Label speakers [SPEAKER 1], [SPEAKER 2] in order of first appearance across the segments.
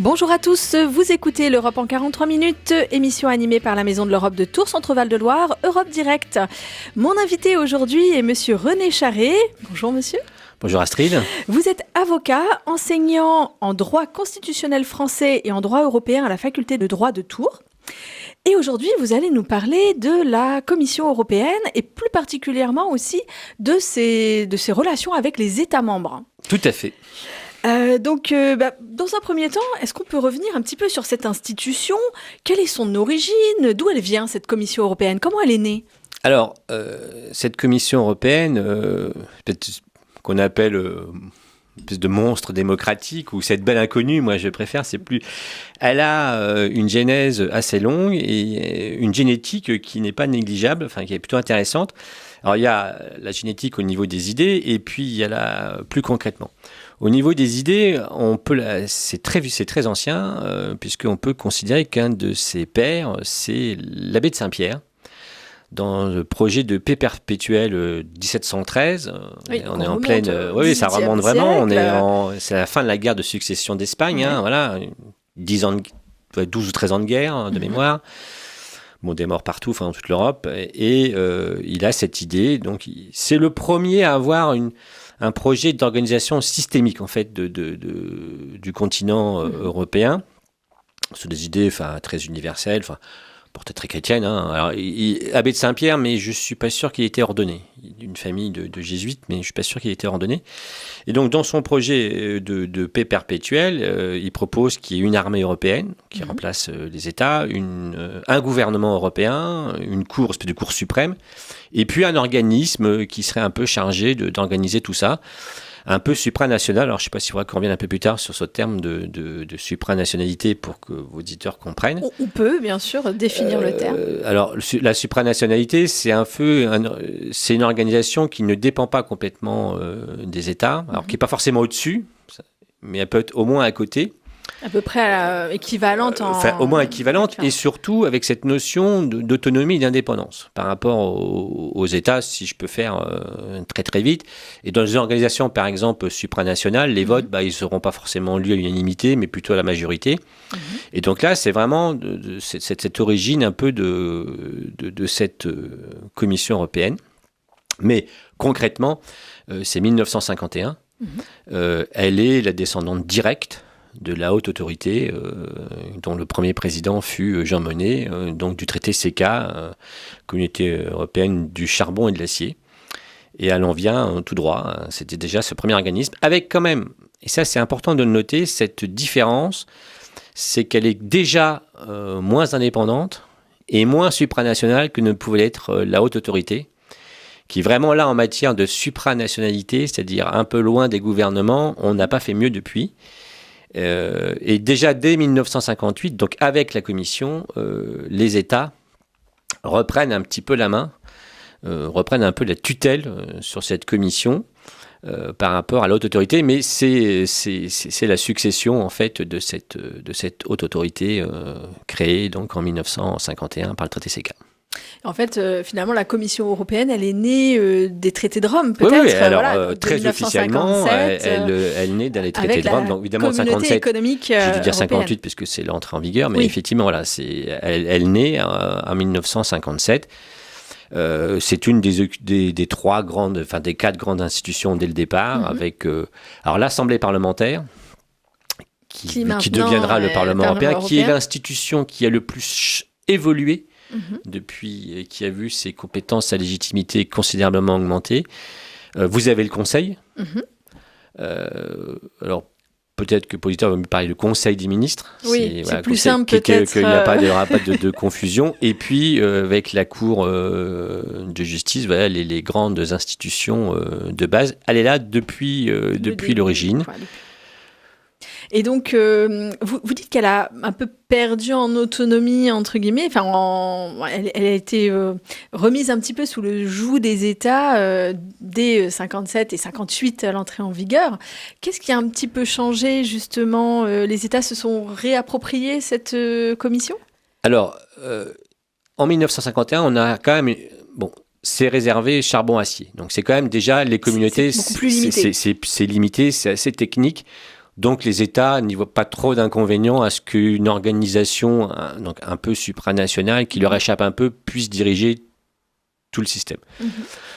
[SPEAKER 1] Bonjour à tous, vous écoutez l'Europe en 43 minutes, émission animée par la Maison de l'Europe de Tours, Centre-Val de Loire, Europe Direct. Mon invité aujourd'hui est monsieur René Charret. Bonjour monsieur.
[SPEAKER 2] Bonjour Astrid.
[SPEAKER 1] Vous êtes avocat, enseignant en droit constitutionnel français et en droit européen à la faculté de droit de Tours. Et aujourd'hui, vous allez nous parler de la Commission européenne et plus particulièrement aussi de ses relations avec les États membres.
[SPEAKER 2] Tout à fait.
[SPEAKER 1] Dans un premier temps, est-ce qu'on peut revenir un petit peu sur cette institution ? Quelle est son origine ? D'où elle vient, cette Commission européenne ? Comment elle est née ?
[SPEAKER 2] Alors, cette Commission européenne, peut-être qu'on appelle une espèce de monstre démocratique, ou cette belle inconnue, moi je préfère, c'est plus... Elle a une genèse assez longue et une génétique qui n'est pas négligeable, enfin qui est plutôt intéressante. Alors il y a la génétique au niveau des idées, et puis il y a plus concrètement. Au niveau des idées, c'est très ancien, puisqu'on peut considérer qu'un de ses pères, c'est l'abbé de Saint-Pierre, dans le projet de paix perpétuelle 1713.
[SPEAKER 1] Oui,
[SPEAKER 2] on est en pleine... oui, ça remonte vraiment. C'est la fin de la guerre de succession d'Espagne, voilà, 12 ou 13 ans de guerre, de mémoire. Bon, des morts partout, enfin, dans toute l'Europe. Et il a cette idée. Donc, c'est le premier à avoir un projet d'organisation systémique, en fait, du continent européen, sur des idées très universelles, peut-être très chrétienne. Alors, abbé de Saint-Pierre, mais je ne suis pas sûr qu'il ait été ordonné. D'une famille de jésuites, mais je ne suis pas sûr qu'il ait été ordonné. Et donc, dans son projet de paix perpétuelle, il propose qu'il y ait une armée européenne qui remplace les États, un gouvernement européen, une espèce de cour suprême, et puis un organisme qui serait un peu chargé d'organiser tout ça. Un peu supranational. Alors, je ne sais pas si on revienne un peu plus tard sur ce terme de supranationalité pour que vos auditeurs comprennent.
[SPEAKER 1] On peut, bien sûr, définir le terme.
[SPEAKER 2] Alors, la supranationalité, c'est c'est une organisation qui ne dépend pas complètement des États, alors qui n'est pas forcément au-dessus, mais elle peut être au moins à côté.
[SPEAKER 1] À peu près équivalente
[SPEAKER 2] au moins équivalente, et surtout avec cette notion d'autonomie et d'indépendance par rapport aux États, si je peux faire très très vite. Et dans les organisations, par exemple, supranationales, les votes, ils ne seront pas forcément lus à l'unanimité, mais plutôt à la majorité. Et donc là, c'est vraiment cette origine un peu de cette Commission européenne. Mais concrètement, c'est 1951. Elle est la descendante directe de la haute autorité, dont le premier président fut Jean Monnet, donc du traité CECA, Communauté européenne du charbon et de l'acier. Et elle en vient tout droit. C'était déjà ce premier organisme, avec quand même, et ça c'est important de le noter, cette différence, c'est qu'elle est déjà moins indépendante et moins supranationale que ne pouvait l'être la haute autorité, qui est vraiment là en matière de supranationalité, c'est-à-dire un peu loin des gouvernements. On n'a pas fait mieux depuis. Et déjà dès 1958, donc avec la Commission, les États reprennent un petit peu la main, reprennent un peu la tutelle sur cette Commission par rapport à la haute autorité, mais c'est la succession en fait de cette haute autorité créée donc en 1951 par le traité CECA.
[SPEAKER 1] En fait, finalement, la Commission européenne, elle est née des traités de Rome, peut-être.
[SPEAKER 2] Oui, alors très officiellement, elle naît dans les traités de Rome. Donc évidemment, 57, j'ai dû dire 58 puisque c'est l'entrée en vigueur, mais effectivement, voilà, elle naît en 1957. C'est une des trois grandes, des quatre grandes institutions dès le départ, avec alors l'Assemblée parlementaire, qui deviendra le Parlement européen, qui est l'institution qui a le plus évolué depuis, qui a vu ses compétences, sa légitimité considérablement augmenter. Vous avez le Conseil. Alors, peut-être que l'auditeur va me parler du Conseil des ministres.
[SPEAKER 1] Oui, c'est plus simple peut-être.
[SPEAKER 2] Qu'il n'y aura pas de confusion. Et puis, avec la Cour de justice, voilà, les grandes institutions de base, elle est là depuis l'origine.
[SPEAKER 1] Et donc, vous dites qu'elle a un peu perdu en autonomie, entre guillemets. Elle a été remise un petit peu sous le joug des États dès 57 et 58 à l'entrée en vigueur. Qu'est-ce qui a un petit peu changé, justement ? Les États se sont réappropriés cette commission ? Alors,
[SPEAKER 2] en 1951, on a quand même... c'est réservé charbon-acier. Donc, c'est quand même déjà les communautés...
[SPEAKER 1] C'est beaucoup plus limité.
[SPEAKER 2] C'est limité, c'est assez technique. Donc les États n'y voient pas trop d'inconvénients à ce qu'une organisation donc un peu supranationale qui leur échappe un peu puisse diriger tout le système.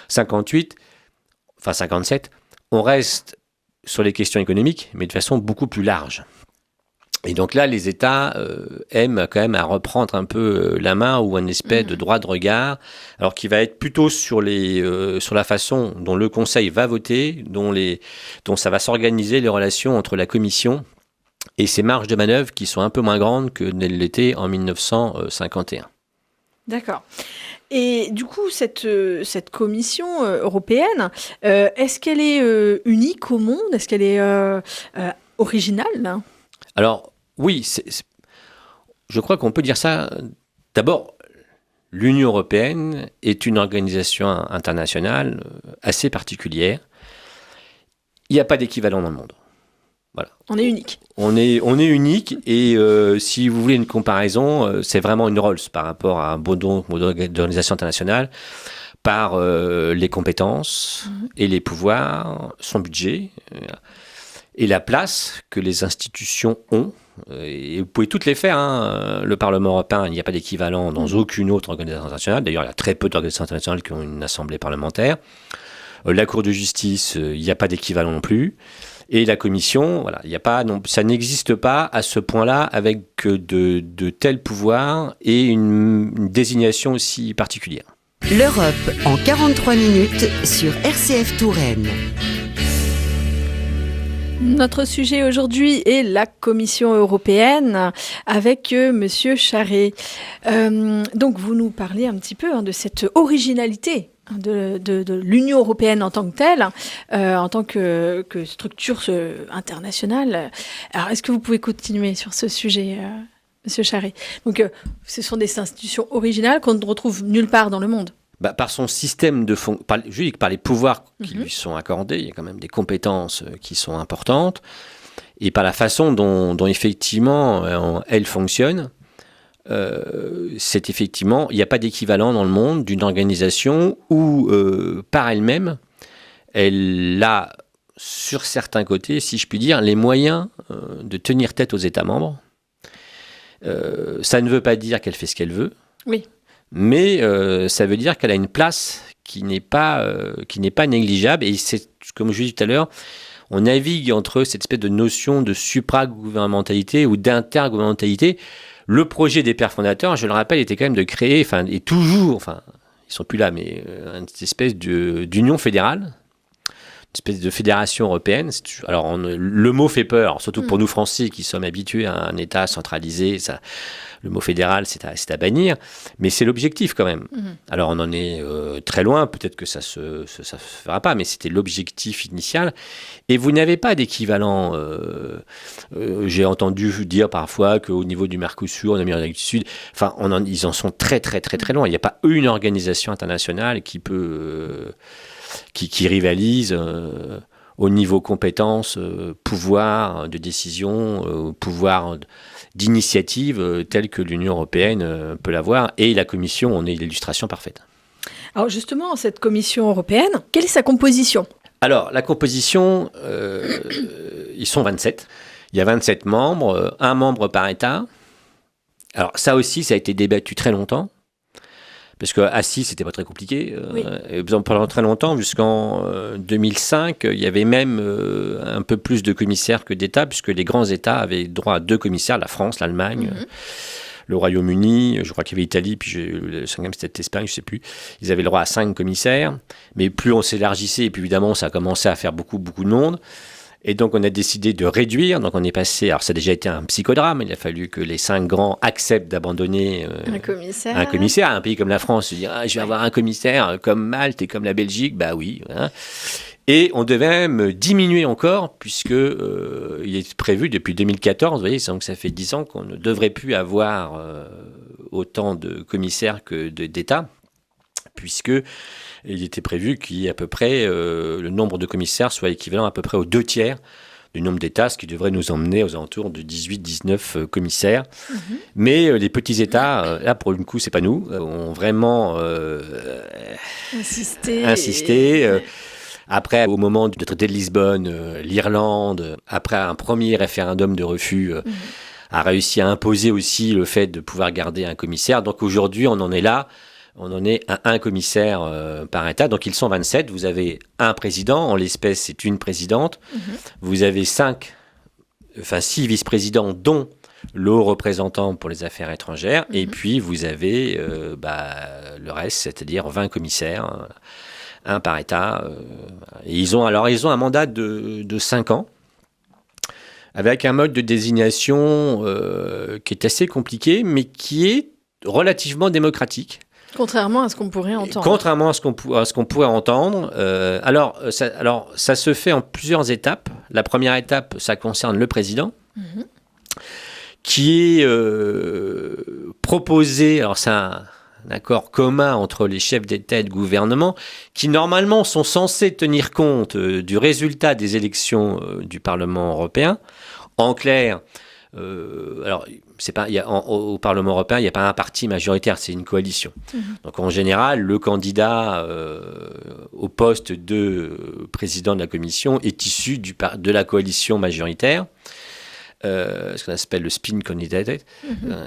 [SPEAKER 2] 57, on reste sur les questions économiques, mais de façon beaucoup plus large. Et donc là, les États aiment quand même à reprendre un peu la main ou un espèce de droit de regard, alors qui va être plutôt sur la façon dont le Conseil va voter, dont ça va s'organiser les relations entre la Commission et ces marges de manœuvre qui sont un peu moins grandes que ne l'étaient en 1951.
[SPEAKER 1] D'accord. Et du coup, cette commission européenne, est-ce qu'elle est unique au monde? Est-ce qu'elle est originale?
[SPEAKER 2] Alors, oui, je crois qu'on peut dire ça. D'abord, l'Union européenne est une organisation internationale assez particulière. Il n'y a pas d'équivalent dans le monde. Voilà.
[SPEAKER 1] On est unique.
[SPEAKER 2] On est unique et si vous voulez une comparaison, c'est vraiment une Rolls par rapport à un bon nombre d'organisations internationales par les compétences et les pouvoirs, son budget et la place que les institutions ont. Et vous pouvez toutes les faire. Le Parlement européen, il n'y a pas d'équivalent dans aucune autre organisation internationale. D'ailleurs, il y a très peu d'organisations internationales qui ont une assemblée parlementaire. La Cour de justice, il n'y a pas d'équivalent non plus. Et la Commission, voilà, ça n'existe pas à ce point-là avec de tels pouvoirs et une désignation aussi particulière.
[SPEAKER 3] L'Europe en 43 minutes sur RCF Touraine.
[SPEAKER 1] Notre sujet aujourd'hui est la Commission européenne avec Monsieur Charret. Donc vous nous parlez un petit peu de cette originalité de l'Union européenne en tant que telle, en tant que structure internationale. Alors, est-ce que vous pouvez continuer sur ce sujet, Monsieur Charret? Donc, ce sont des institutions originales qu'on ne retrouve nulle part dans le monde.
[SPEAKER 2] Par son système par les pouvoirs qui lui sont accordés, il y a quand même des compétences qui sont importantes, et par la façon dont effectivement elle fonctionne. C'est effectivement, il n'y a pas d'équivalent dans le monde d'une organisation où, par elle-même, elle a, sur certains côtés, si je puis dire, les moyens de tenir tête aux États membres. Ça ne veut pas dire qu'elle fait ce qu'elle veut,
[SPEAKER 1] oui.
[SPEAKER 2] Mais ça veut dire qu'elle a une place qui n'est pas négligeable. Et c'est, comme je l'ai dit tout à l'heure, on navigue entre cette espèce de notion de supragouvernementalité ou d'intergouvernementalité. Le projet des pères fondateurs, je le rappelle, était quand même de créer, et toujours, ils sont plus là, mais une espèce d'union fédérale, une espèce de fédération européenne. Alors, le mot fait peur, surtout pour nous Français qui sommes habitués à un État centralisé. Le mot fédéral, c'est à bannir, mais c'est l'objectif quand même. Alors, on en est très loin, peut-être que ça se fera pas, mais c'était l'objectif initial. Et vous n'avez pas d'équivalent. J'ai entendu dire parfois qu'au niveau du Mercosur, en Amérique du Sud, ils en sont très, très, très, très loin. Il n'y a pas une organisation internationale qui peut, qui rivalise au niveau compétences, pouvoir de décision, pouvoir d'initiative telle que l'Union européenne peut l'avoir. Et la Commission en est l'illustration parfaite.
[SPEAKER 1] Alors justement, cette Commission européenne, quelle est sa composition ?
[SPEAKER 2] Alors, la composition, ils sont 27. Il y a 27 membres, un membre par État. Alors, ça aussi, ça a été débattu très longtemps. Parce qu'à 6, c'était pas très compliqué.
[SPEAKER 1] Oui.
[SPEAKER 2] Pendant très longtemps, jusqu'en 2005, il y avait même un peu plus de commissaires que d'États, puisque les grands États avaient droit à 2 commissaires, la France, l'Allemagne, le Royaume-Uni, je crois qu'il y avait l'Italie, puis le 5e c'était l'Espagne, je ne sais plus. Ils avaient le droit à 5 commissaires, mais plus on s'élargissait, et puis évidemment, ça a commencé à faire beaucoup, beaucoup de monde. Et donc, on a décidé de réduire. Donc, on est passé... Alors, ça a déjà été un psychodrame. Il a fallu que les 5 grands acceptent d'abandonner un commissaire. Un pays comme la France, se dire je vais avoir un commissaire comme Malte et comme la Belgique. Bah oui. Hein. Et on devait même diminuer encore, puisque il est prévu depuis 2014, vous voyez, donc ça fait 10 ans qu'on ne devrait plus avoir autant de commissaires que d'États, puisque il était prévu qu'il y ait à peu près le nombre de commissaires soit équivalent à peu près aux 2/3 du nombre d'États, ce qui devrait nous emmener aux alentours de 18-19 commissaires. Mais les petits États, là pour le coup, c'est pas nous, ont vraiment insisté. Après, au moment du traité de Lisbonne, l'Irlande, après un premier référendum de refus, a réussi à imposer aussi le fait de pouvoir garder un commissaire. Donc aujourd'hui, on en est là. On en est à un commissaire par État. Donc ils sont 27. Vous avez un président. En l'espèce, c'est une présidente. Vous avez 6 vice-présidents, dont le haut représentant pour les affaires étrangères. Et puis, vous avez le reste, c'est-à-dire 20 commissaires, un par État. Et ils ont un mandat de 5 ans, avec un mode de désignation qui est assez compliqué, mais qui est relativement démocratique.
[SPEAKER 1] Contrairement à ce qu'on pourrait entendre.
[SPEAKER 2] Contrairement à ce qu'on pourrait entendre. Alors, ça se fait en plusieurs étapes. La première étape, ça concerne le président, qui est proposé. Alors, c'est un accord commun entre les chefs d'État et de gouvernement, qui normalement sont censés tenir compte du résultat des élections du Parlement européen. En clair, au Parlement européen, il n'y a pas un parti majoritaire, c'est une coalition. Donc en général, le candidat au poste de président de la Commission est issu de la coalition majoritaire. Ce qu'on appelle le Spitzenkandidat,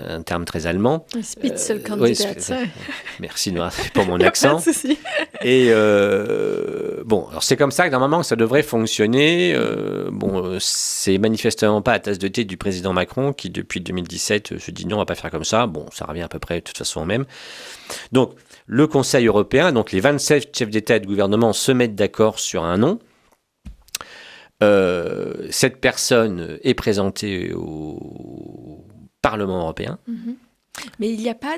[SPEAKER 2] un terme très allemand.
[SPEAKER 1] Spitzenkandidat.
[SPEAKER 2] Merci pour mon accent. Et alors c'est comme ça que normalement ça devrait fonctionner. C'est manifestement pas la tasse de thé du président Macron qui depuis 2017 se dit non, on va pas faire comme ça. Bon, ça revient à peu près de toute façon au même. Donc le Conseil européen, donc les 27 chefs d'État et de gouvernement se mettent d'accord sur un nom. Cette personne est présentée au Parlement européen.
[SPEAKER 1] Mais il n'y a pas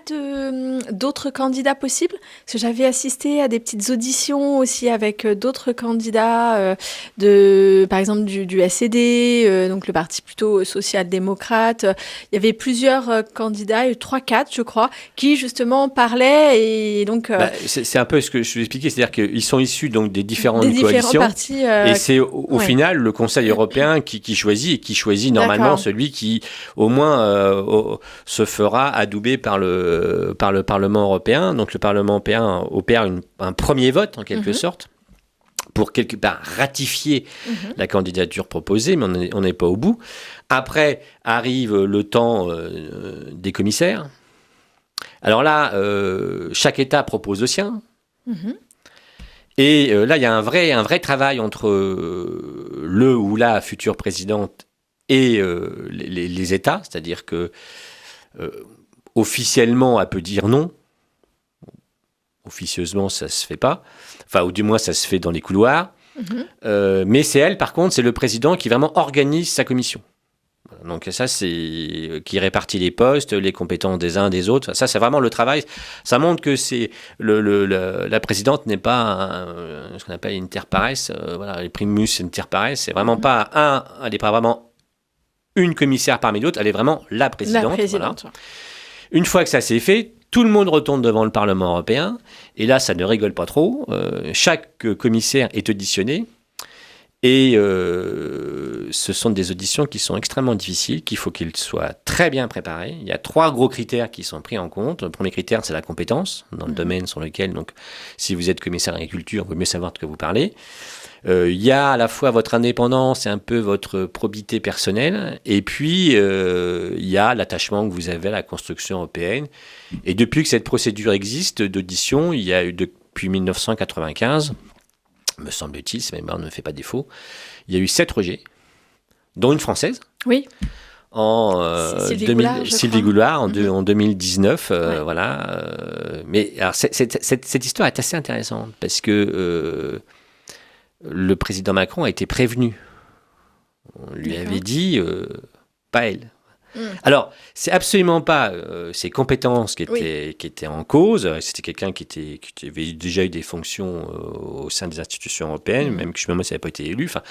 [SPEAKER 1] d'autres candidats possibles? Parce que j'avais assisté à des petites auditions aussi avec d'autres candidats, par exemple du SED, donc le parti plutôt social-démocrate. Il y avait plusieurs candidats, 3-4 je crois, qui justement parlaient et donc...
[SPEAKER 2] c'est un peu ce que je vous expliquais, c'est-à-dire qu'ils sont issus donc des différentes coalitions.
[SPEAKER 1] Partis,
[SPEAKER 2] et c'est au final le Conseil européen qui choisit normalement celui qui au moins se fera adoubé par le Parlement européen. Donc le Parlement européen opère un premier vote en quelque sorte pour quelque part ratifier la candidature proposée, mais on n'est pas au bout. Après arrive le temps des commissaires. Alors là, chaque État propose le sien. Et là, il y a un vrai travail entre le ou la future présidente et les États, c'est-à-dire que officiellement, elle peut dire non. Officieusement, ça se fait pas. Enfin, ou du moins, ça se fait dans les couloirs. Mais c'est elle, par contre, c'est le président qui vraiment organise sa commission. Donc ça, c'est qui répartit les postes, les compétences des uns des autres. Ça, c'est vraiment le travail. Ça montre que c'est la présidente n'est pas ce qu'on appelle inter pares. Les primus inter pares. C'est vraiment pas elle n'est pas vraiment une commissaire parmi d'autres. Elle est vraiment la présidente. Voilà. Une fois que ça s'est fait, tout le monde retourne devant le Parlement européen. Et là, ça ne rigole pas trop. Chaque commissaire est auditionné. Et ce sont des auditions qui sont extrêmement difficiles, qu'il faut qu'ils soient très bien préparés. Il y a 3 gros critères qui sont pris en compte. Le premier critère, c'est la compétence, dans le domaine sur lequel, donc, si vous êtes commissaire d'agriculture, il vaut mieux savoir de quoi vous parlez. Il y a à la fois votre indépendance et un peu votre probité personnelle. Et puis, il y a l'attachement que vous avez à la construction européenne. Et depuis que cette procédure existe d'audition, il y a eu depuis 1995... me semble-t-il, si ma mémoire ne me fait pas défaut, il y a eu 7 rejets, dont une française.
[SPEAKER 1] Oui.
[SPEAKER 2] Sylvie Goulard, en 2019. Voilà. Mais alors, cette histoire est assez intéressante parce que le président Macron a été prévenu. On lui avait dit, pas elle. Alors, c'est absolument pas ses compétences qui étaient en cause. C'était quelqu'un qui avait déjà eu des fonctions au sein des institutions européennes, même que moi, ça n'avait pas été élu. Enfin,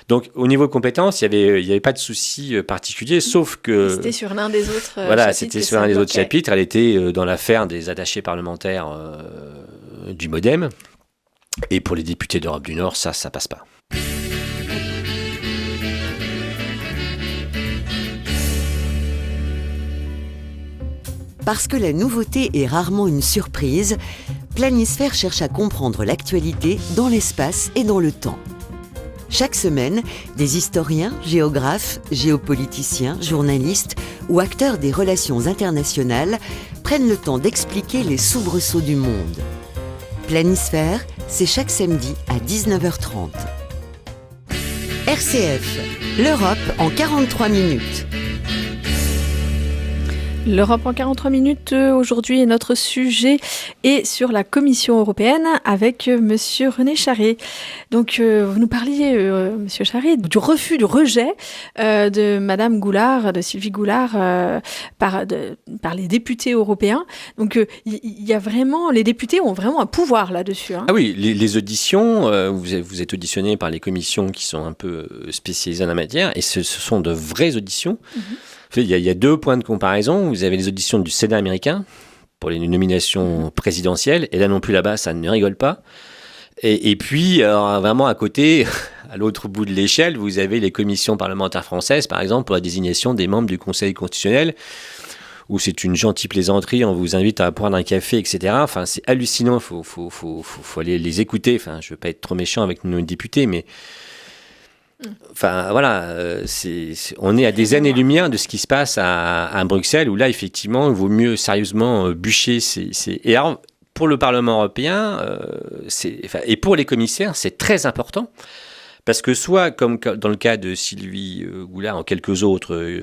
[SPEAKER 2] donc, au niveau compétences, il y avait pas de souci particulier, sauf que...
[SPEAKER 1] C'était sur l'un des autres
[SPEAKER 2] chapitres. C'était sur l'un des autres chapitres. Elle était dans l'affaire des attachés parlementaires du MoDem. Et pour les députés d'Europe du Nord, ça passe pas.
[SPEAKER 3] Parce que la nouveauté est rarement une surprise, Planisphère cherche à comprendre l'actualité dans l'espace et dans le temps. Chaque semaine, des historiens, géographes, géopoliticiens, journalistes ou acteurs des relations internationales prennent le temps d'expliquer les soubresauts du monde. Planisphère, c'est chaque samedi à 19h30. RCF, l'Europe en 43 minutes.
[SPEAKER 1] L'Europe en 43 minutes, aujourd'hui, est notre sujet est sur la Commission européenne avec Monsieur René Charest. Donc, vous nous parliez, Monsieur Charest, du rejet de Madame Goulard, de Sylvie Goulard, par les députés européens. Donc, il y a vraiment, les députés ont vraiment un pouvoir là-dessus. Hein.
[SPEAKER 2] Ah oui, les auditions, vous êtes auditionné par les commissions qui sont un peu spécialisées en la matière, et ce sont de vraies auditions. Mm-hmm. Il y a deux points de comparaison. Vous avez les auditions du Sénat américain pour les nominations présidentielles. Et là non plus, là-bas, ça ne rigole pas. Et puis, alors, vraiment à côté, à l'autre bout de l'échelle, vous avez les commissions parlementaires françaises, par exemple, pour la désignation des membres du Conseil constitutionnel, où c'est une gentille plaisanterie, on vous invite à prendre un café, etc. Enfin, c'est hallucinant, il faut aller les écouter. Enfin, je ne veux pas être trop méchant avec nos députés, mais... Enfin voilà, on est à des années-lumière de ce qui se passe à Bruxelles, où là effectivement il vaut mieux sérieusement bûcher. Et alors, pour le Parlement européen et pour les commissaires, c'est très important, parce que soit comme dans le cas de Sylvie Goulard, en quelques autres,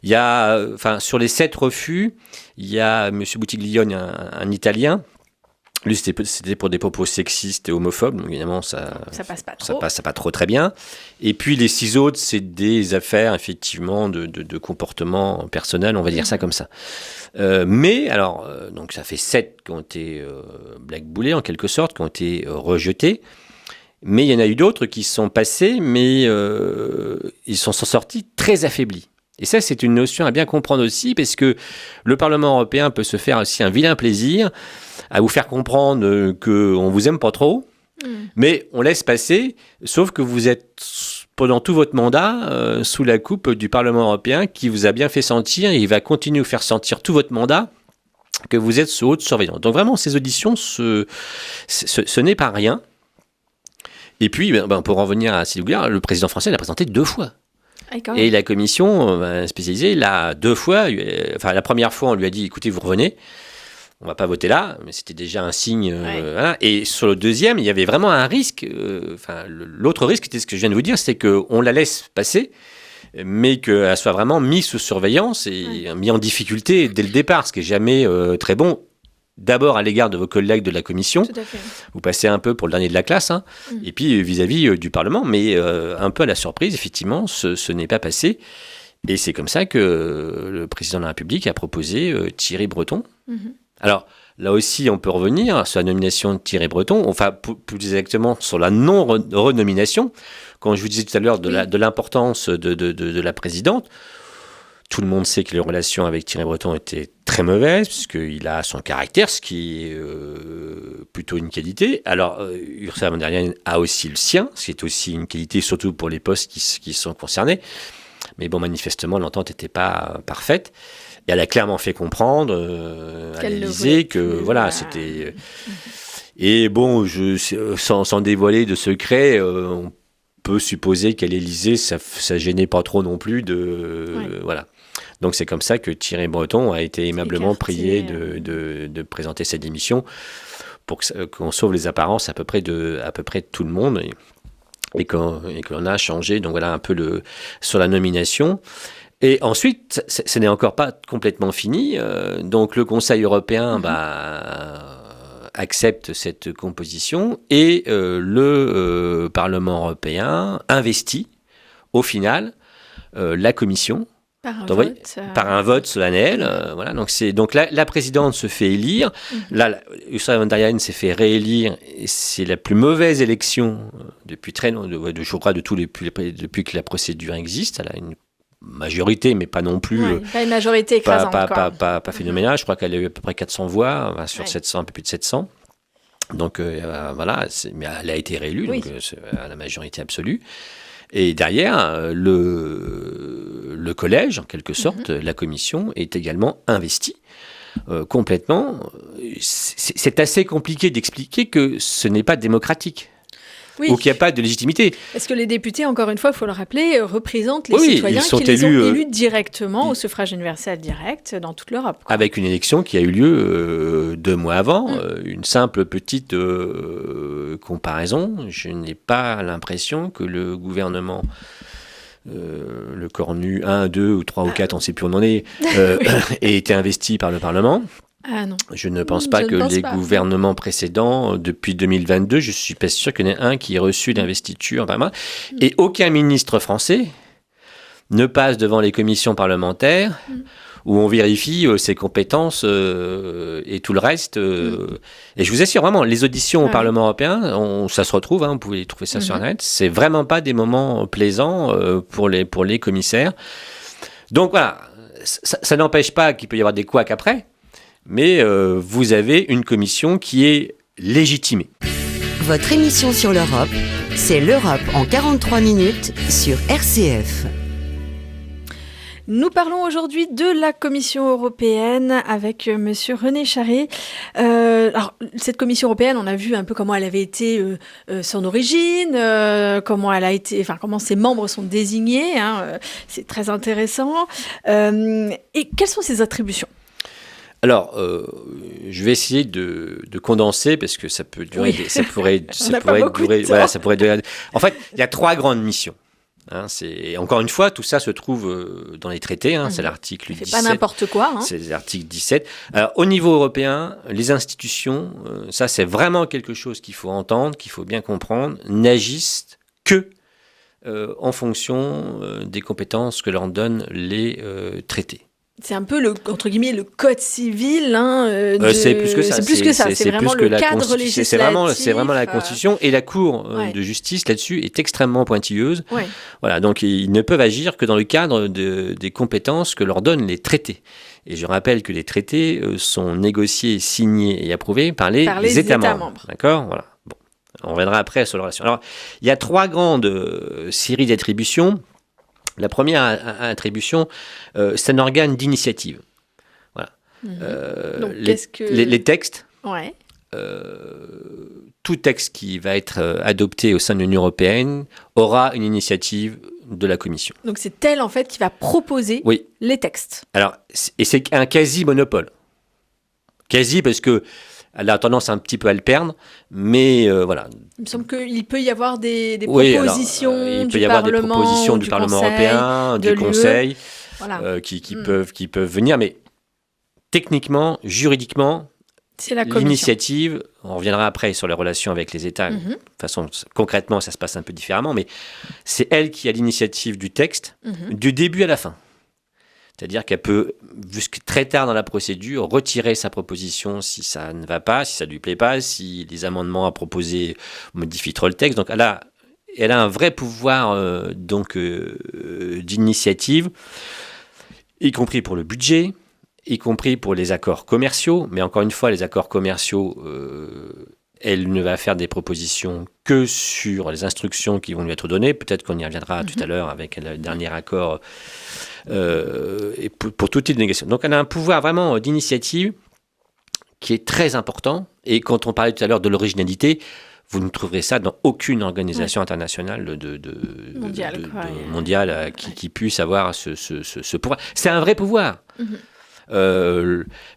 [SPEAKER 2] il y a, sur les 7 refus, il y a M. Buttiglione, un Italien. Lui, c'était pour des propos sexistes et homophobes, donc évidemment, ça
[SPEAKER 1] passe pas trop.
[SPEAKER 2] Ça passe pas trop très bien. Et puis, les 6 autres, c'est des affaires, effectivement, de comportement personnel, on va dire ça comme ça. Mais, alors, donc ça fait 7 qui ont été blackboulés, en quelque sorte, qui ont été rejetés. Mais il y en a eu d'autres qui sont passés, mais ils sont sortis très affaiblis. Et ça, c'est une notion à bien comprendre aussi, parce que le Parlement européen peut se faire aussi un vilain plaisir à vous faire comprendre qu'on vous aime pas trop, mais on laisse passer, sauf que vous êtes, pendant tout votre mandat, sous la coupe du Parlement européen, qui vous a bien fait sentir, et il va continuer à vous faire sentir tout votre mandat, que vous êtes sous haute surveillance. Donc vraiment, ces auditions, ce n'est pas rien. Et puis, pour en revenir à Sylvie Goulard, le président français l'a présenté 2 fois. Et la commission spécialisée l'a 2 fois. La première fois, on lui a dit, écoutez, vous revenez, on va pas voter là, mais c'était déjà un signe. Voilà. Et sur le deuxième, il y avait vraiment un risque. L'autre risque, c'était ce que je viens de vous dire, c'est qu'on la laisse passer, mais qu'elle soit vraiment mise sous surveillance et mise en difficulté dès le départ, ce qui n'est jamais très bon. D'abord à l'égard de vos collègues de la commission, vous passez un peu pour le dernier de la classe, et puis vis-à-vis du Parlement, mais un peu à la surprise, effectivement, ce n'est pas passé. Et c'est comme ça que le président de la République a proposé Thierry Breton. Alors, là aussi, on peut revenir sur la nomination de Thierry Breton, enfin, plus exactement sur la non-renomination. Quand je vous disais tout à l'heure de l'importance de la présidente, tout le monde sait que les relations avec Thierry Breton étaient très mauvaises, puisqu'il a son caractère, ce qui est plutôt une qualité. Alors, Ursula von der Leyen a aussi le sien, ce qui est aussi une qualité, surtout pour les postes qui sont concernés. Mais bon, manifestement, l'entente n'était pas parfaite. Et elle a clairement fait comprendre à l'Élysée que, voilà, c'était... Et bon, sans dévoiler de secret, on peut supposer qu'à l'Élysée, ça gênait pas trop non plus voilà. Donc c'est comme ça que Thierry Breton a été aimablement prié de présenter sa démission pour qu'on sauve les apparences à peu près de tout le monde et qu'on a changé donc voilà un peu sur la nomination. Et ensuite, ce n'est encore pas complètement fini. Donc le Conseil européen accepte cette composition et le Parlement européen investit au final la Commission par un vote solennel. Voilà, donc la présidente se fait élire. Là, Ursula von der Leyen s'est fait réélire. Et c'est la plus mauvaise élection depuis très longtemps, je crois, depuis que la procédure existe. Elle a une majorité, mais pas non plus...
[SPEAKER 1] pas une majorité écrasante.
[SPEAKER 2] Pas phénoménale. Je crois qu'elle a eu à peu près 400 voix, sur 700, un peu plus de 700. Donc voilà, mais elle a été réélue, donc à la majorité absolue. Et derrière, le collège, en quelque sorte, la commission, est également investie complètement, c'est assez compliqué d'expliquer que ce n'est pas démocratique.
[SPEAKER 1] Oui.
[SPEAKER 2] Ou qu'il n'y a pas de légitimité.
[SPEAKER 1] Parce que les députés, encore une fois, il faut le rappeler, représentent les citoyens
[SPEAKER 2] qui
[SPEAKER 1] les ont élus directement au suffrage universel direct dans toute l'Europe.
[SPEAKER 2] Avec une élection qui a eu lieu 2 mois avant. Une simple petite comparaison. Je n'ai pas l'impression que le gouvernement, le Cornu 1, 2 ou 3 ou 4, on ne sait plus où on en est, ait été investi par le Parlement.
[SPEAKER 1] Ah non.
[SPEAKER 2] Je ne pense pas que les gouvernements précédents, depuis 2022, je ne suis pas sûr qu'il y en ait un qui ait reçu d'investiture. Et aucun ministre français ne passe devant les commissions parlementaires où on vérifie ses compétences et tout le reste. Et je vous assure, vraiment, les auditions au Parlement européen, ça se retrouve, vous pouvez trouver ça sur Internet, c'est vraiment pas des moments plaisants pour les commissaires. Donc voilà, ça n'empêche pas qu'il peut y avoir des couacs après. Mais vous avez une commission qui est légitimée.
[SPEAKER 3] Votre émission sur l'Europe, c'est l'Europe en 43 minutes sur RCF.
[SPEAKER 1] Nous parlons aujourd'hui de la Commission européenne avec Monsieur René Charret. Alors, cette Commission européenne, on a vu un peu comment elle avait été son origine, comment elle a été, enfin comment ses membres sont désignés. C'est très intéressant. Et quelles sont ses attributions ?
[SPEAKER 2] Alors, je vais essayer de condenser parce que ça peut durer, ça pourrait durer. En fait, il y a 3 grandes missions. Encore une fois, tout ça se trouve dans les traités. C'est l'article 17.
[SPEAKER 1] Pas n'importe quoi.
[SPEAKER 2] C'est l'article 17. Alors, au niveau européen, les institutions, ça c'est vraiment quelque chose qu'il faut entendre, qu'il faut bien comprendre, n'agissent que en fonction des compétences que leur donnent les traités.
[SPEAKER 1] C'est un peu entre guillemets le code civil.
[SPEAKER 2] C'est plus que ça.
[SPEAKER 1] C'est plus que ça. C'est vraiment le cadre législatif.
[SPEAKER 2] C'est vraiment la Constitution et la Cour de justice là-dessus est extrêmement pointilleuse. Voilà, donc ils ne peuvent agir que dans le cadre des compétences que leur donnent les traités. Et je rappelle que les traités sont négociés, signés et approuvés par les États membres. D'accord, voilà. Bon, on reviendra après sur la relation. Alors, il y a 3 grandes séries d'attributions. La première attribution, c'est un organe d'initiative. Voilà.
[SPEAKER 1] Donc,
[SPEAKER 2] les textes,
[SPEAKER 1] ouais.
[SPEAKER 2] Tout texte qui va être adopté au sein de l'Union européenne aura une initiative de la Commission.
[SPEAKER 1] Donc c'est elle en fait qui va proposer les textes.
[SPEAKER 2] Alors, et c'est un quasi-monopole. Quasi parce que elle a tendance un petit peu à le perdre, mais voilà.
[SPEAKER 1] Il me semble qu'il peut y avoir des propositions du Parlement
[SPEAKER 2] européen, du Conseil,
[SPEAKER 1] voilà.
[SPEAKER 2] qui peuvent venir, mais techniquement, juridiquement,
[SPEAKER 1] c'est la
[SPEAKER 2] l'initiative, on reviendra après sur les relations avec les États, de toute façon, concrètement, ça se passe un peu différemment, mais c'est elle qui a l'initiative du texte, du début à la fin. C'est-à-dire qu'elle peut, jusqu'à très tard dans la procédure, retirer sa proposition si ça ne va pas, si ça ne lui plaît pas, si les amendements à proposer modifient trop le texte. Donc elle a un vrai pouvoir d'initiative, y compris pour le budget, y compris pour les accords commerciaux. Mais encore une fois, les accords commerciaux, elle ne va faire des propositions que sur les instructions qui vont lui être données. Peut-être qu'on y reviendra tout à l'heure avec le dernier accord et pour tout type de négociation. Donc elle a un pouvoir vraiment d'initiative qui est très important. Et quand on parlait tout à l'heure de l'originalité, vous ne trouverez ça dans aucune organisation internationale mondiale qui puisse avoir ce pouvoir. C'est un vrai pouvoir.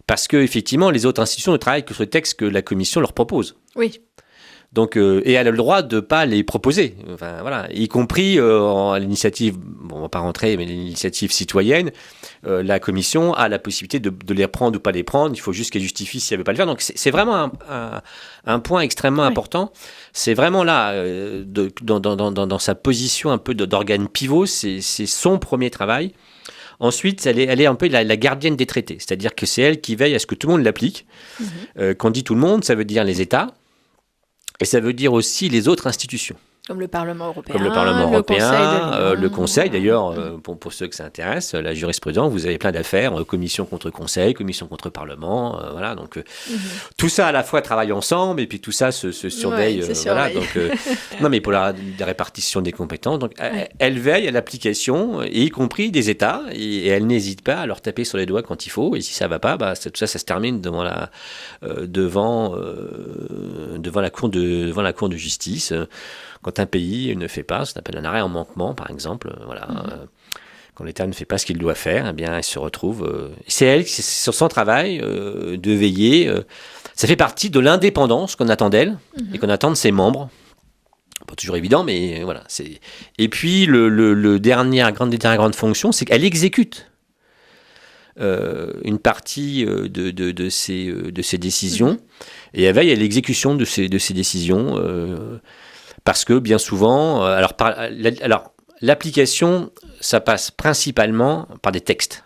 [SPEAKER 2] Parce que effectivement, les autres institutions ne travaillent que sur le texte que la Commission leur propose.
[SPEAKER 1] Oui.
[SPEAKER 2] Donc, et elle a le droit de ne pas les proposer, enfin, voilà, y compris à l'initiative, bon, on ne va pas rentrer, mais l'initiative citoyenne, la Commission a la possibilité de les prendre ou pas les prendre, il faut juste qu'elle justifie si elle ne veut pas le faire. Donc c'est vraiment un point extrêmement important. C'est vraiment là, dans sa position un peu d'organe pivot, c'est son premier travail. Ensuite, elle est un peu la gardienne des traités, c'est-à-dire que c'est elle qui veille à ce que tout le monde l'applique. Quand on dit tout le monde, ça veut dire les États, et ça veut dire aussi les autres institutions.
[SPEAKER 1] Comme le Parlement européen.
[SPEAKER 2] Comme le Parlement européen, le Conseil d'ailleurs,
[SPEAKER 1] Mhm.
[SPEAKER 2] pour ceux que ça intéresse, la jurisprudence, vous avez plein d'affaires, commission contre Conseil, commission contre Parlement, voilà, donc tout ça à la fois travaille ensemble et puis tout ça se surveille,
[SPEAKER 1] Ouais,
[SPEAKER 2] voilà, donc non mais pour la répartition des compétences, donc elle veille à l'application, y compris des États, et elle n'hésite pas à leur taper sur les doigts quand il faut, et si ça va pas, tout ça se termine devant la cour de justice. Quand un pays ne fait pas, ce qu'on appelle un arrêt en manquement, par exemple, voilà, quand l'État ne fait pas ce qu'il doit faire, eh bien, elle se retrouve. C'est elle, c'est sur son travail de veiller. Ça fait partie de l'indépendance qu'on attend d'elle et qu'on attend de ses membres. Pas toujours évident, mais voilà. Et puis, des dernières grandes fonctions, c'est qu'elle exécute une partie de ses décisions et elle veille à l'exécution de ces décisions. Parce que bien souvent, l'application, ça passe principalement par des textes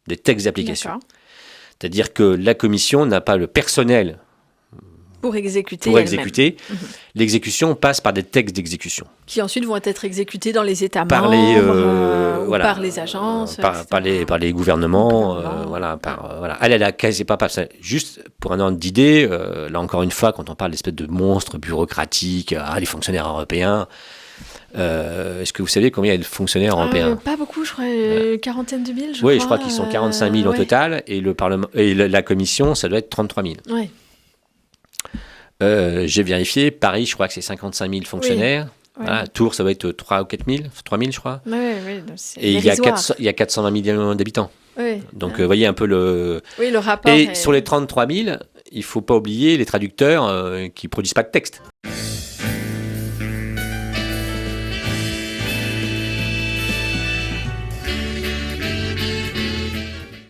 [SPEAKER 2] d'application.
[SPEAKER 1] D'accord.
[SPEAKER 2] C'est-à-dire que la commission n'a pas le personnel
[SPEAKER 1] Pour exécuter.
[SPEAKER 2] L'exécution passe par des textes d'exécution.
[SPEAKER 1] Qui ensuite vont être exécutés dans les États
[SPEAKER 2] par
[SPEAKER 1] membres,
[SPEAKER 2] voilà,
[SPEAKER 1] par les agences.
[SPEAKER 2] Par les gouvernements. Elle a quasi pas. Juste pour un ordre d'idée, là encore une fois, quand on parle d'espèce de monstres bureaucratiques, les fonctionnaires européens, est-ce que vous savez combien il y a de fonctionnaires européens ?
[SPEAKER 1] Pas beaucoup, je crois, quarantaine de mille,
[SPEAKER 2] Oui, je crois qu'ils sont 45 000 au total, et le Parlement et la Commission, ça doit être 33 000.
[SPEAKER 1] Oui.
[SPEAKER 2] J'ai vérifié, Paris, je crois que c'est 55 000 fonctionnaires. Oui. Voilà, Tours, ça va être 3 ou 4 000, 3 000, je crois.
[SPEAKER 1] Oui.
[SPEAKER 2] Et il y a 420 millions d'habitants. Oui. Donc, vous voyez un peu le
[SPEAKER 1] rapport.
[SPEAKER 2] Et sur les 33 000, il ne faut pas oublier les traducteurs qui ne produisent pas de texte.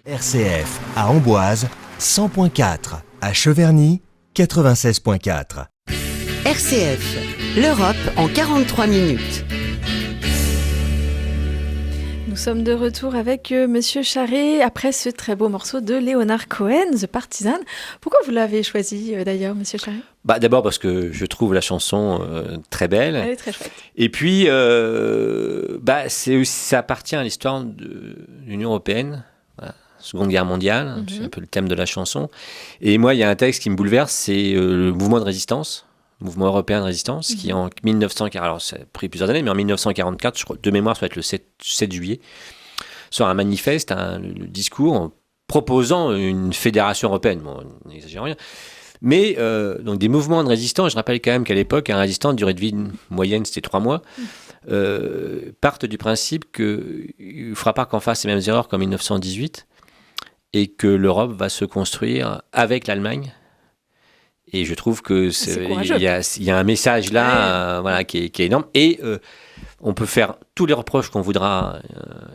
[SPEAKER 4] RCF à Amboise, 100.4, à Cheverny, 96.4.
[SPEAKER 3] RCF, l'Europe en 43 minutes.
[SPEAKER 1] Nous sommes de retour avec Monsieur Charret après ce très beau morceau de Leonard Cohen, The Partisan. Pourquoi vous l'avez choisi d'ailleurs, Monsieur Charret ?
[SPEAKER 2] D'abord parce que je trouve la chanson très belle.
[SPEAKER 1] Elle est très chouette.
[SPEAKER 2] Et puis, ça appartient à l'histoire de l'Union européenne. Voilà. Seconde Guerre mondiale, c'est un peu le thème de la chanson. Et moi, il y a un texte qui me bouleverse, c'est le mouvement de résistance, le mouvement européen de résistance, qui en 1940, alors ça a pris plusieurs années, mais en 1944, je crois, de mémoire, ça va être le 7 juillet, sort un manifeste, le discours proposant une fédération européenne. Bon, on n'exagère rien. Mais donc des mouvements de résistance, je rappelle quand même qu'à l'époque, un résistant, durée de vie moyenne, c'était 3 mois, partent du principe qu'il ne faudra pas qu'on fasse les mêmes erreurs qu'en 1918, et que l'Europe va se construire avec l'Allemagne. Et je trouve que il y a un message là, qui est énorme. Et on peut faire tous les reproches qu'on voudra,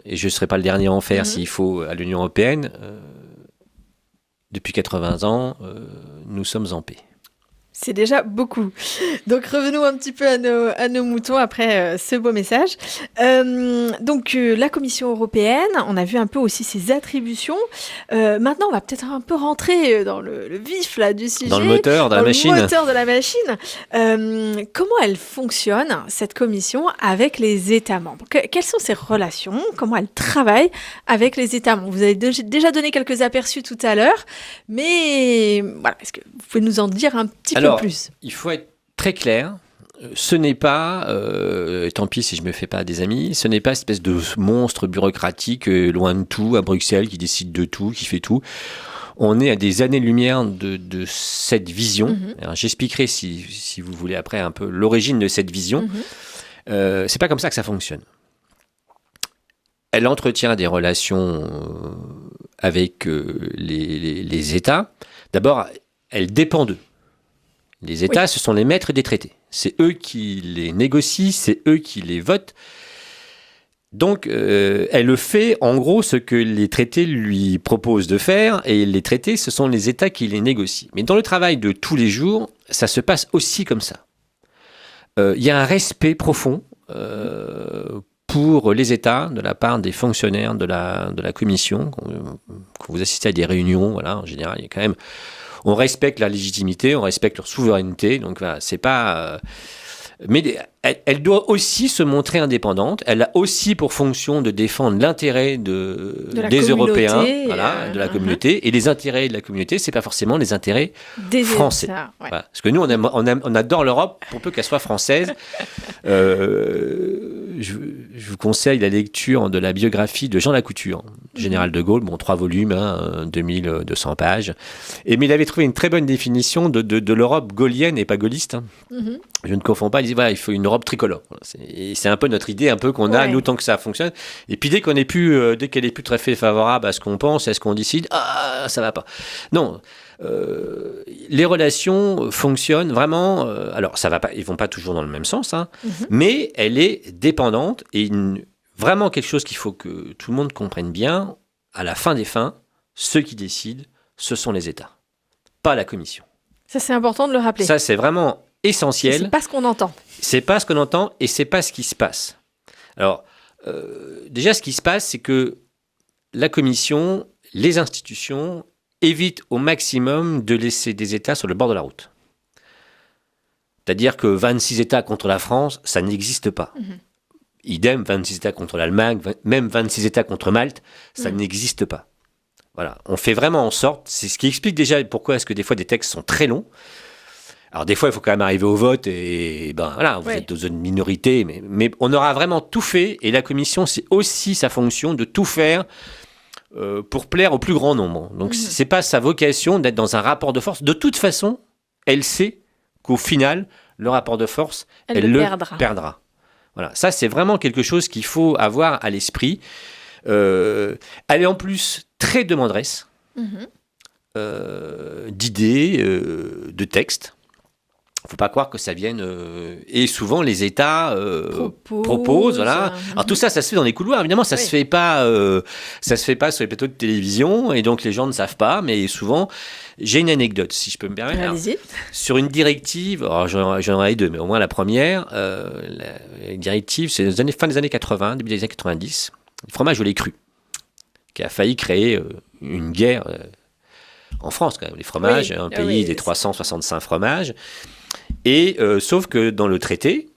[SPEAKER 2] et je ne serai pas le dernier à en faire s'il faut, à l'Union européenne. Depuis 80 ans, nous sommes en paix.
[SPEAKER 1] C'est déjà beaucoup. Donc revenons un petit peu à nos moutons après ce beau message. La Commission européenne, on a vu un peu aussi ses attributions. Maintenant, on va peut-être un peu rentrer dans le vif là, du sujet.
[SPEAKER 2] Dans le moteur de la machine.
[SPEAKER 1] Le moteur de la machine. Comment elle fonctionne, cette commission, avec les États membres ? Quelles sont ses relations ? Comment elle travaille avec les États membres ? Vous avez déjà donné quelques aperçus tout à l'heure, mais voilà, est-ce que vous pouvez nous en dire un petit peu plus ?
[SPEAKER 2] Il faut être très clair. Ce n'est pas, tant pis si je ne me fais pas des amis, ce n'est pas une espèce de monstre bureaucratique loin de tout, à Bruxelles, qui décide de tout, qui fait tout. On est à des années-lumière de cette vision. Alors, j'expliquerai, si vous voulez, après un peu l'origine de cette vision. C'est pas comme ça que ça fonctionne. Elle entretient des relations avec les États. D'abord, elle dépend d'eux. Les États, ce sont les maîtres des traités. C'est eux qui les négocient, c'est eux qui les votent. Donc, elle fait en gros ce que les traités lui proposent de faire, et les traités, ce sont les États qui les négocient. Mais dans le travail de tous les jours, ça se passe aussi comme ça. Il y a un respect profond pour les États de la part des fonctionnaires de la Commission. Quand vous assistez à des réunions, voilà, en général, il y a quand même... On respecte la légitimité, on respecte leur souveraineté. Donc voilà, c'est pas... Mais elle doit aussi se montrer indépendante. Elle a aussi pour fonction de défendre l'intérêt des Européens, de la communauté. Et les intérêts de la communauté, c'est pas forcément les intérêts français.
[SPEAKER 1] Ça, ouais.
[SPEAKER 2] Voilà. Parce que nous, on adore l'Europe pour peu qu'elle soit française. Je vous conseille la lecture de la biographie de Jean Lacouture, général de Gaulle, 3 volumes, 2200 pages. Mais il avait trouvé une très bonne définition de l'Europe gaullienne et pas gaulliste. Je ne confonds pas, il dit il faut une Europe tricolore. C'est un peu notre idée, un peu qu'on a, nous, tant que ça fonctionne. Et puis dès qu'elle est plus très favorable à ce qu'on pense, à ce qu'on décide, ça va pas. Non. Les relations fonctionnent vraiment. Alors, ça va pas, ils vont pas toujours dans le même sens, mais elle est dépendante et vraiment quelque chose qu'il faut que tout le monde comprenne bien. À la fin des fins, ceux qui décident, ce sont les États, pas la Commission.
[SPEAKER 1] Ça, c'est important de le rappeler.
[SPEAKER 2] Ça, c'est vraiment essentiel.
[SPEAKER 1] C'est pas ce qu'on entend.
[SPEAKER 2] C'est pas ce qu'on entend et c'est pas ce qui se passe. Alors, déjà, ce qui se passe, c'est que la Commission, les institutions évite au maximum de laisser des États sur le bord de la route. C'est-à-dire que 26 États contre la France, ça n'existe pas. Idem, 26 États contre l'Allemagne, même 26 États contre Malte, ça n'existe pas. Voilà, on fait vraiment en sorte, c'est ce qui explique déjà pourquoi est-ce que des fois des textes sont très longs. Alors des fois, il faut quand même arriver au vote et vous êtes dans une minorité, mais on aura vraiment tout fait et la Commission, c'est aussi sa fonction de tout faire pour plaire au plus grand nombre. Donc, c'est pas sa vocation d'être dans un rapport de force. De toute façon, elle sait qu'au final, le rapport de force, elle le perdra. Voilà. Ça, c'est vraiment quelque chose qu'il faut avoir à l'esprit. Elle est en plus très demanderesse d'idées, de textes. Il ne faut pas croire que ça vienne... et souvent, les États proposent. Voilà. Alors, tout ça, ça se fait dans les couloirs. Évidemment, ça ne se fait pas sur les plateaux de télévision. Et donc, les gens ne savent pas. Mais souvent, j'ai une anecdote, si je peux me permettre.
[SPEAKER 1] Allez-y.
[SPEAKER 2] Sur une directive, alors j'en ai deux, mais au moins la première, la directive, c'est fin des années 80, début des années 90. Le fromage au lait cru, qui a failli créer une guerre en France, quand même. Les fromages, un pays des 365 fromages. Et sauf que dans le traité,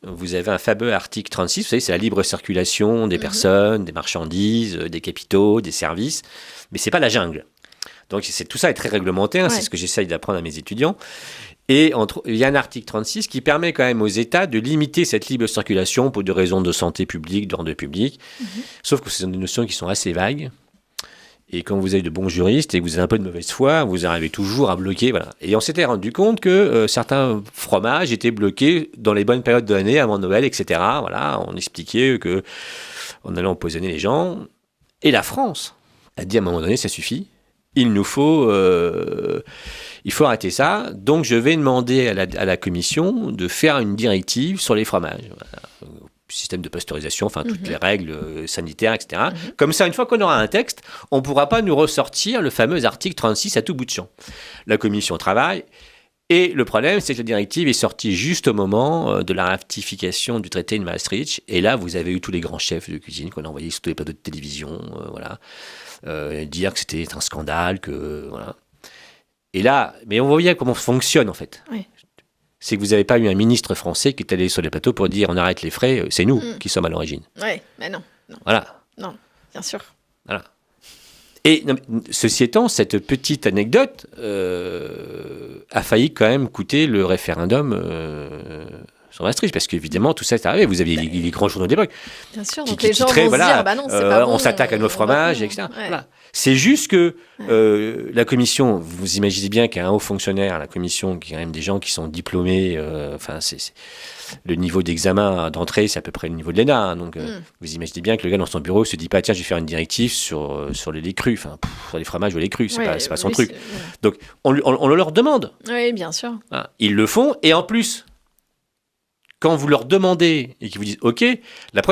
[SPEAKER 2] vous avez un fameux article 36, vous savez, c'est la libre circulation des personnes, des marchandises, des capitaux, des services, mais c'est pas la jungle. Donc tout ça est très réglementaire, c'est ce que j'essaye d'apprendre à mes étudiants. Et il y a un article 36 qui permet quand même aux États de limiter cette libre circulation pour des raisons de santé publique, d'ordre public. Sauf que ce sont des notions qui sont assez vagues. Et quand vous avez de bons juristes et que vous avez un peu de mauvaise foi, vous arrivez toujours à bloquer. Voilà. Et on s'était rendu compte que certains fromages étaient bloqués dans les bonnes périodes de l'année, avant Noël, etc. Voilà, on expliquait qu'on allait empoisonner les gens. Et la France a dit à un moment donné, ça suffit. Il faut arrêter ça. Donc, je vais demander à la Commission de faire une directive sur les fromages. Voilà. Système de pasteurisation, enfin toutes les règles sanitaires, etc. Comme ça, une fois qu'on aura un texte, on ne pourra pas nous ressortir le fameux article 36 à tout bout de champ. La Commission travaille. Et le problème, c'est que la directive est sortie juste au moment de la ratification du traité de Maastricht. Et là, vous avez eu tous les grands chefs de cuisine qu'on a envoyés sur tous les plateaux de télévision, dire que c'était un scandale, que voilà. Et là, mais on voit bien comment ça fonctionne en fait. Oui. C'est que vous n'avez pas eu un ministre français qui est allé sur les plateaux pour dire on arrête les frais, c'est nous qui sommes à l'origine.
[SPEAKER 1] Oui, mais non.
[SPEAKER 2] Voilà.
[SPEAKER 1] Non, bien sûr.
[SPEAKER 2] Voilà. Et ceci étant, cette petite anecdote a failli quand même coûter le référendum sur Maastricht, parce qu'évidemment, tout ça est arrivé. Vous aviez les grands journaux de l'époque.
[SPEAKER 1] Bien sûr, donc les gens vont se dire, non, c'est pas bon.
[SPEAKER 2] On s'attaque à nos fromages, etc. Ouais. Voilà. C'est juste que la commission, vous imaginez bien qu'il y a un haut fonctionnaire à la commission, qui est quand même des gens qui sont diplômés, le niveau d'examen d'entrée, c'est à peu près le niveau de l'ENA. Donc, vous imaginez bien que le gars dans son bureau se dit pas, tiens, je vais faire une directive sur les laits crus, sur les fromages ou les crus, c'est pas son truc. Donc, on leur demande.
[SPEAKER 1] Oui, bien sûr.
[SPEAKER 2] Voilà. Ils le font, et en plus, quand vous leur demandez et qu'ils vous disent OK, la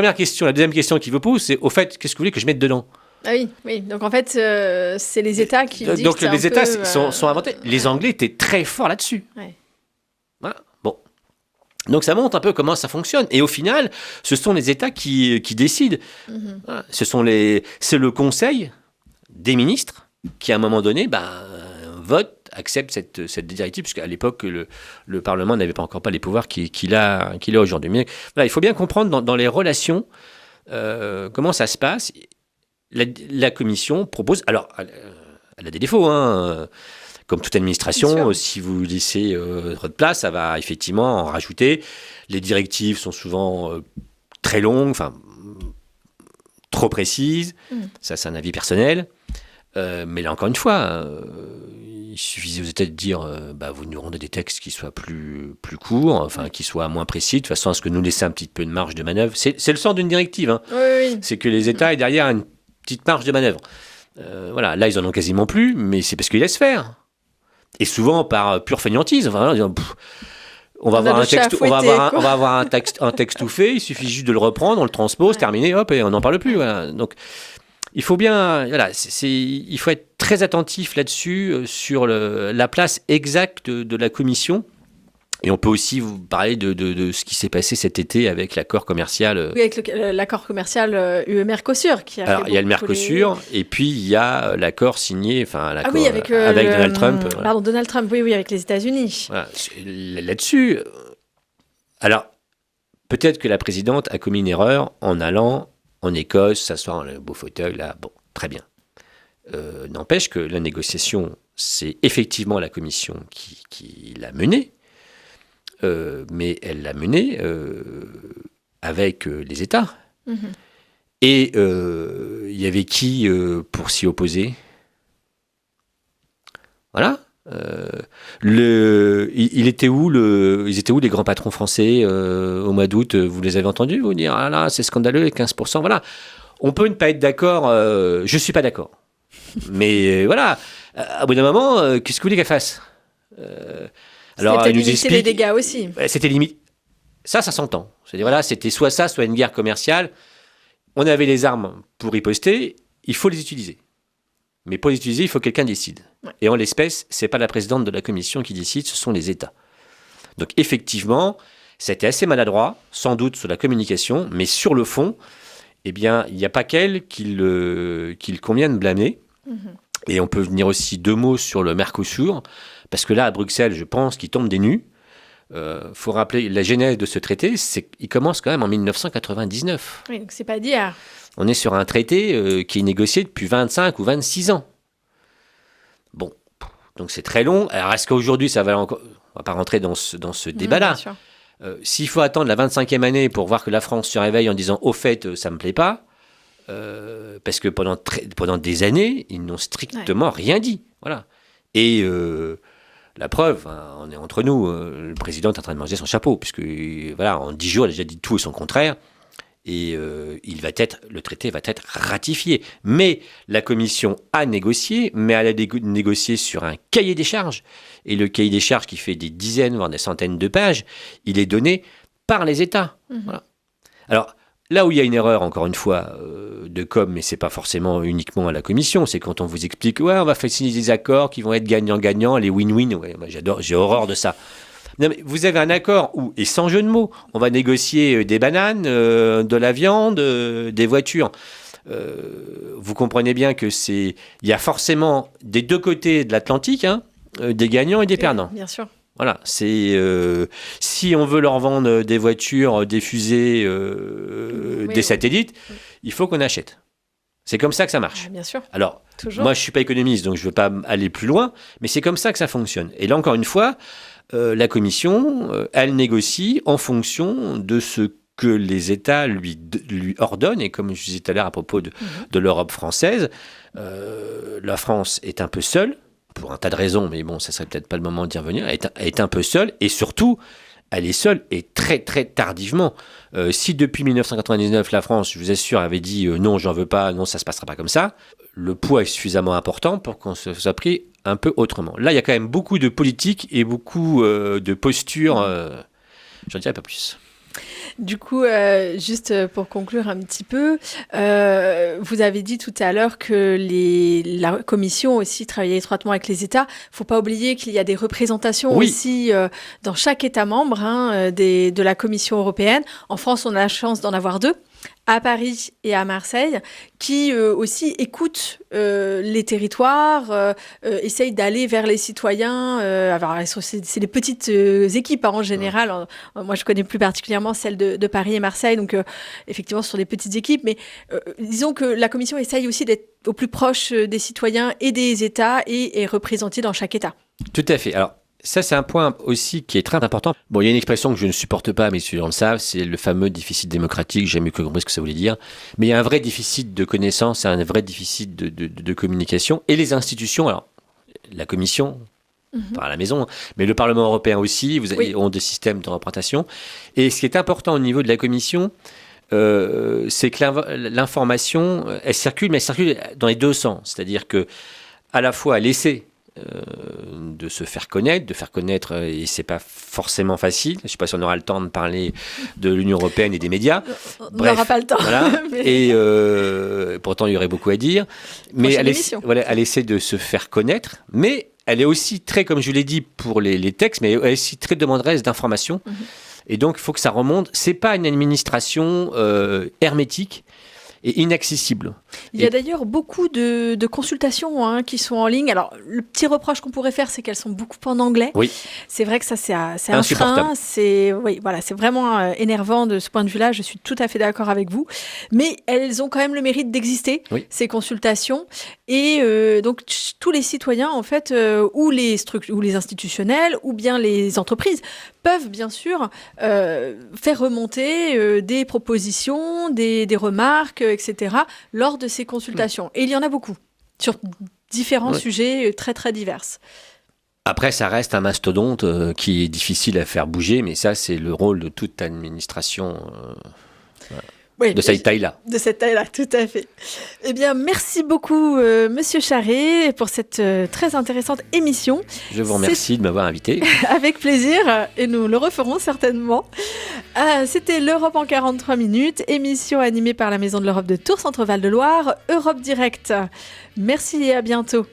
[SPEAKER 2] deuxième question qu'ils vous posent, c'est au fait, qu'est-ce que vous voulez que je mette dedans ?
[SPEAKER 1] Ah oui. Donc en fait, c'est les États qui disent.
[SPEAKER 2] Donc les États sont inventés. Les Anglais étaient très forts là-dessus.
[SPEAKER 1] Ouais.
[SPEAKER 2] Voilà. Bon. Donc ça montre un peu comment ça fonctionne. Et au final, ce sont les États qui décident. Voilà. C'est le Conseil des ministres qui, à un moment donné, vote accepte cette directive, puisqu'à l'époque, le Parlement n'avait encore pas les pouvoirs qu'il a aujourd'hui. Mais voilà, il faut bien comprendre dans les relations comment ça se passe. La Commission propose... Alors, elle a des défauts, hein. Comme toute administration, si vous laissez votre place, ça va effectivement en rajouter. Les directives sont souvent très longues, enfin, trop précises. Ça, c'est un avis personnel. Mais là, encore une fois, il suffisait aux États de dire vous nous rendez des textes qui soient plus courts, enfin, qui soient moins précis, de façon à ce que nous laisser un petit peu de marge de manœuvre. C'est le sens d'une directive. Hein.
[SPEAKER 1] Oui.
[SPEAKER 2] C'est que les États aient derrière une petite marge de manœuvre. Voilà, là, ils en ont quasiment plus, mais c'est parce qu'ils laissent faire. Et souvent par pure fainéantise. Enfin, on va avoir un texte tout fait, il suffit juste de le reprendre, on le transpose, terminé, hop, et on n'en parle plus. Voilà. Donc, il faut bien, il faut être très attentif là-dessus, sur la place exacte de la Commission. Et on peut aussi vous parler de ce qui s'est passé cet été avec l'accord commercial.
[SPEAKER 1] Oui, avec l'accord commercial UE-Mercosur.
[SPEAKER 2] Alors, il y a le Mercosur, et puis il y a l'accord signé, enfin, l'accord
[SPEAKER 1] avec
[SPEAKER 2] Donald Trump. Voilà.
[SPEAKER 1] Pardon, Donald Trump, oui, avec les États-Unis.
[SPEAKER 2] Voilà. Là-dessus, alors, peut-être que la présidente a commis une erreur en allant en Écosse, s'asseoir dans le beau fauteuil, là, bon, très bien. N'empêche que la négociation, c'est effectivement la Commission qui l'a menée. Mais elle l'a menée avec les États. Et il y avait qui pour s'y opposer ? Voilà. Ils étaient où les grands patrons français au mois d'août ? Vous les avez entendus vous dire ah là, c'est scandaleux, les 15%. Voilà. On peut ne pas être d'accord. Je ne suis pas d'accord. Mais voilà. À bout d'un moment, qu'est-ce que vous voulez qu'elle fasse ?
[SPEAKER 1] Alors, elle nous explique les dégâts aussi.
[SPEAKER 2] C'était limite. Ça s'entend. C'est-à-dire, voilà, c'était soit ça, soit une guerre commerciale. On avait les armes pour riposter. Il faut les utiliser. Mais pour les utiliser, il faut que quelqu'un décide. Ouais. Et en l'espèce, c'est pas la présidente de la Commission qui décide, ce sont les États. Donc, effectivement, ça a été assez maladroit, sans doute sur la communication, mais sur le fond, eh bien, il n'y a pas qu'elle qu'il convient de blâmer. Et on peut venir aussi 2 mots sur le Mercosur. Parce que là, à Bruxelles, je pense qu'ils tombent des nues. Faut rappeler, la genèse de ce traité, il commence quand même en 1999.
[SPEAKER 1] Oui, donc c'est pas d'hier.
[SPEAKER 2] On est sur un traité qui est négocié depuis 25 ou 26 ans. Bon, donc c'est très long. Alors, est-ce qu'aujourd'hui, ça va encore... On va pas rentrer dans ce débat-là. S'il faut attendre la 25e année pour voir que la France se réveille en disant « au fait, ça me plaît pas », parce que pendant des années, ils n'ont strictement rien dit. Voilà. Et... la preuve, hein, on est entre nous, le président est en train de manger son chapeau, puisque voilà, en 10 jours, il a déjà dit tout et son contraire, et le traité va être ratifié. Mais la Commission a négocié, mais elle a négocié sur un cahier des charges, et le cahier des charges qui fait des dizaines, voire des centaines de pages, il est donné par les États. Voilà. Alors, là où il y a une erreur, encore une fois, de com, mais c'est pas forcément uniquement à la Commission, c'est quand on vous explique, ouais, on va faire signer des accords qui vont être gagnant-gagnant, les win-win, ouais, moi j'ai horreur de ça. Non, mais vous avez un accord où, et sans jeu de mots, on va négocier des bananes, de la viande, des voitures. Vous comprenez bien que il y a forcément des 2 côtés de l'Atlantique, hein, des gagnants et des perdants.
[SPEAKER 1] Bien sûr.
[SPEAKER 2] Voilà, si on veut leur vendre des voitures, des fusées, des satellites, il faut qu'on achète. C'est comme ça que ça marche.
[SPEAKER 1] Bien sûr.
[SPEAKER 2] Alors, moi, je ne suis pas économiste, donc je ne veux pas aller plus loin, mais c'est comme ça que ça fonctionne. Et là, encore une fois, la Commission, elle négocie en fonction de ce que les États lui ordonnent. Et comme je disais tout à l'heure à propos de l'Europe française, la France est un peu seule, pour un tas de raisons, mais bon, ça serait peut-être pas le moment d'y revenir, elle est un peu seule, et surtout, elle est seule et très très tardivement. Si depuis 1999, la France, je vous assure, avait dit non, j'en veux pas, non, ça se passera pas comme ça, le poids est suffisamment important pour qu'on se soit pris un peu autrement. Là, il y a quand même beaucoup de politique et beaucoup de postures, j'en dirais pas plus.
[SPEAKER 1] Du coup, juste pour conclure un petit peu, vous avez dit tout à l'heure que la Commission aussi travaillait étroitement avec les États. Il ne faut pas oublier qu'il y a des représentations aussi dans chaque État membre de la Commission européenne. En France, on a la chance d'en avoir 2. à Paris et à Marseille, qui aussi écoutent les territoires, essayent d'aller vers les citoyens. Alors, c'est des petites équipes en général. Moi, je connais plus particulièrement celle de Paris et Marseille, donc effectivement, ce sont des petites équipes. Mais disons que la Commission essaye aussi d'être au plus proche des citoyens et des États et est représentée dans chaque État.
[SPEAKER 2] Tout à fait. Alors, ça, c'est un point aussi qui est très important. Bon, il y a une expression que je ne supporte pas, mais ceux qui le savent, c'est le fameux déficit démocratique. J'ai jamais compris ce que ça voulait dire. Mais il y a un vrai déficit de connaissances, un vrai déficit de communication. Et les institutions, alors, la Commission, par la maison, mais le Parlement européen aussi, ont des systèmes de représentation. Et ce qui est important au niveau de la Commission, c'est que l'information, elle circule, mais elle circule dans les deux sens. C'est-à-dire que, à la fois, elle essaie de se faire connaître, et c'est pas forcément facile. Je sais pas si on aura le temps de parler de l'Union européenne et des médias.
[SPEAKER 1] On n'aura pas le temps.
[SPEAKER 2] Voilà. Et pourtant, il y aurait beaucoup à dire. Mais elle essaie de se faire connaître, mais elle est aussi très, comme je l'ai dit pour les textes, mais elle est aussi très demanderesse d'informations. Et donc, il faut que ça remonte. C'est pas une administration hermétique et inaccessible.
[SPEAKER 1] Il y a d'ailleurs beaucoup de consultations qui sont en ligne. Alors, le petit reproche qu'on pourrait faire, c'est qu'elles sont beaucoup en anglais.
[SPEAKER 2] Oui.
[SPEAKER 1] C'est vrai que ça, c'est un frein. C'est vraiment énervant de ce point de vue-là. Je suis tout à fait d'accord avec vous. Mais elles ont quand même le mérite d'exister, ces consultations. Et donc, tous les citoyens, en fait, ou les institutionnels, ou bien les entreprises, peuvent bien sûr faire remonter des propositions, des remarques, etc., lors de ces consultations. Et il y en a beaucoup, sur différents sujets très, très divers.
[SPEAKER 2] Après, ça reste un mastodonte qui est difficile à faire bouger, mais ça, c'est le rôle de toute administration de cette taille-là.
[SPEAKER 1] De cette taille-là, tout à fait. Eh bien, merci beaucoup, Monsieur Charret, pour cette très intéressante émission.
[SPEAKER 2] Je vous remercie de m'avoir invité.
[SPEAKER 1] Avec plaisir, et nous le referons certainement. C'était l'Europe en 43 minutes, émission animée par la Maison de l'Europe de Tours, Centre-Val de Loire, Europe Direct. Merci et à bientôt.